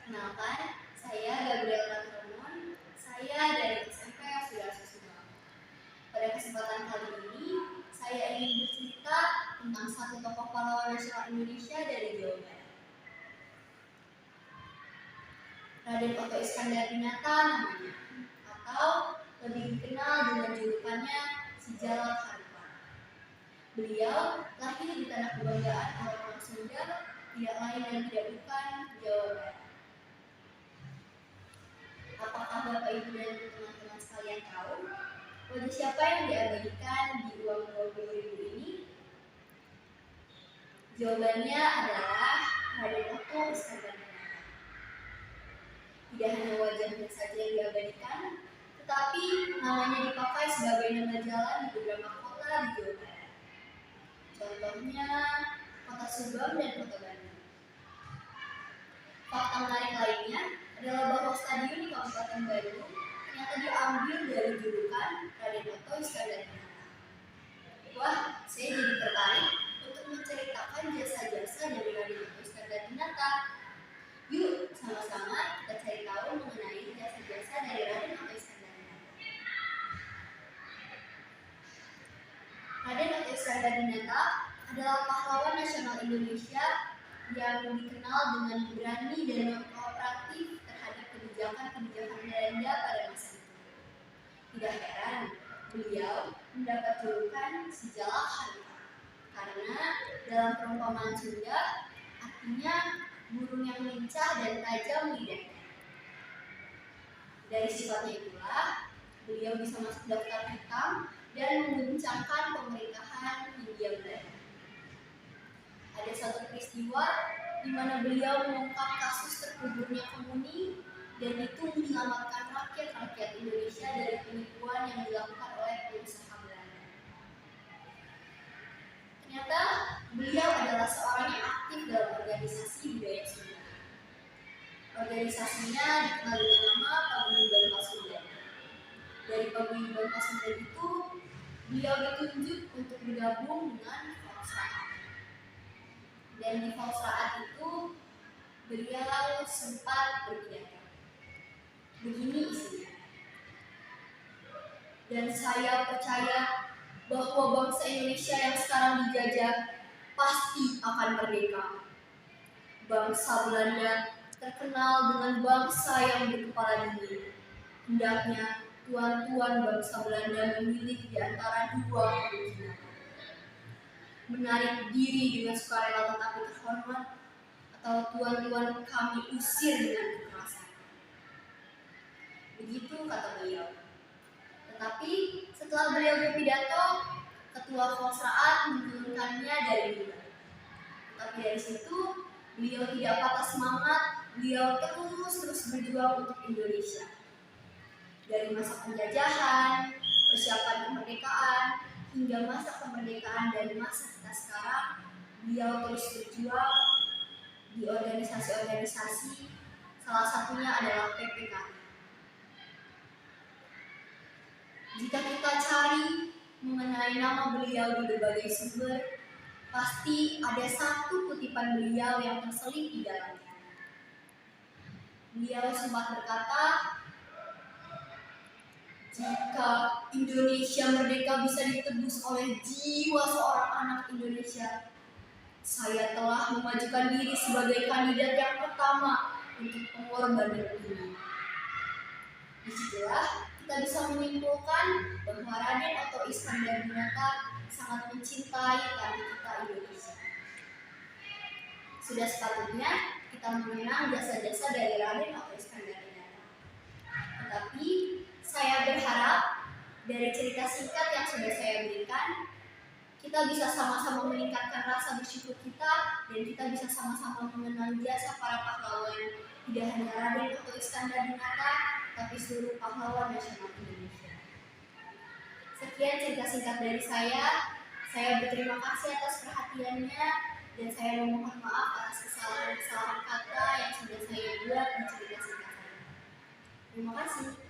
Perkenalkan, saya Gabriel Raturmon. Saya dari SMP Sudarsusuma. Pada kesempatan kali ini, saya ingin bercerita tentang satu tokoh pahlawan nasional Indonesia dari Jawa Barat. Raden Otto Iskandar-Dinata namanya, atau lebih dikenal dengan julukannya Si Jalak Harupan. Beliau lahir di tanah kebanggaan orang-orang Sunda, tidak lain dan tidak bukan Jawa Barat. Apakah Bapak Ibu dan teman-teman sekalian tahu wajah siapa yang diabadikan di uang 20.000 ini? Jawabannya adalah Raden Otto Iskandar-Dinata. Tidak hanya wajahnya saja yang diabadikan, tetapi namanya dipakai sebagai nama jalan di beberapa kota di Jawa Barat. Contohnya Kota Subang dan Kota Bandung. Fakta menarik lainnya adalah bahwa stadion di Kabupaten Bandung ternyata diambil dari julukan Raden Otto Iskandar-Dinata. Wah, saya jadi tertarik untuk menceritakan jasa-jasa dari Raden Otto Iskandar-Dinata. Yuk, sama-sama kita cari tahu mengenai jasa-jasa dari Raden Otto Iskandar-Dinata. Raden Otto Iskandar-Dinata adalah pahlawan nasional Indonesia yang dikenal dengan berani dan kooperatif terhadap kebijakan-kebijakan Belanda pada masa itu. Tidak heran beliau mendapat julukan Si Jalak Harupan karena dalam perumpamaan Sunda artinya burung yang lincah dan tajam lidahnya. Dari sifatnya itulah beliau bisa masuk daftar hitam dan mengguncangkan pemerintahan Hindia Belanda. Ada satu peristiwa di mana beliau mengungkap kasus terkuburnya komuni dan itu menyelamatkan rakyat Indonesia dari penipuan yang dilakukan oleh pengusaha Belanda. Ternyata beliau adalah seorang yang aktif dalam organisasi budaya Sunda. Organisasinya dikenal dengan nama Paguyuban Pasundan. Dari Paguyuban Pasundan itu, beliau ditunjuk untuk bergabung dengan Volksraad. Dan di Volksraad itu beliau sempat berpidato. Begini isinya. Dan saya percaya bahwa bangsa Indonesia yang sekarang dijajah pasti akan merdeka. Bangsa Belanda terkenal dengan bangsa yang berkepala dingin. Hendaknya tuan-tuan bangsa Belanda memilih di antara dua kemungkinan. Menarik diri dengan sukarela tetapi terhormat, atau tuan-tuan kami usir dengan kekerasan. Begitu kata beliau. Tetapi setelah beliau berpidato, ketua Volksraad menurunkannya dari mimbar. Tetapi dari situ beliau tidak patah semangat, beliau terus berjuang untuk Indonesia. Dari masa penjajahan, persiapan kemerdekaan, hingga masa kemerdekaan dan masa kita sekarang, beliau terus berjuang di organisasi-organisasi, salah satunya adalah PPKI. Jika kita cari mengenai nama beliau di berbagai sumber, pasti ada satu kutipan beliau yang terselip di dalamnya. Beliau sempat berkata, jika Indonesia merdeka bisa ditebus oleh jiwa seorang anak Indonesia, saya telah memajukan diri sebagai kandidat yang pertama untuk pengorbanan ini. Disitulah kita bisa menyimpulkan bahwa Raden Otto Iskandar-Dinata sangat mencintai tanah kita Indonesia. Sudah sepatutnya kita mengenang jasa-jasa dari Raden Otto Iskandar-Dinata. Tetapi saya berharap dari cerita singkat yang sudah saya berikan, kita bisa sama-sama meningkatkan rasa bersyukur kita dan kita bisa sama-sama mengenal jasa para pahlawan, tidak hanya Raden Otto Iskandar-Dinata, tapi seluruh pahlawan nasional Indonesia. Sekian cerita singkat dari saya. Saya berterima kasih atas perhatiannya dan saya memohon maaf atas kesalahan-kesalahan kata yang sudah saya buat di cerita singkat saya. Terima kasih.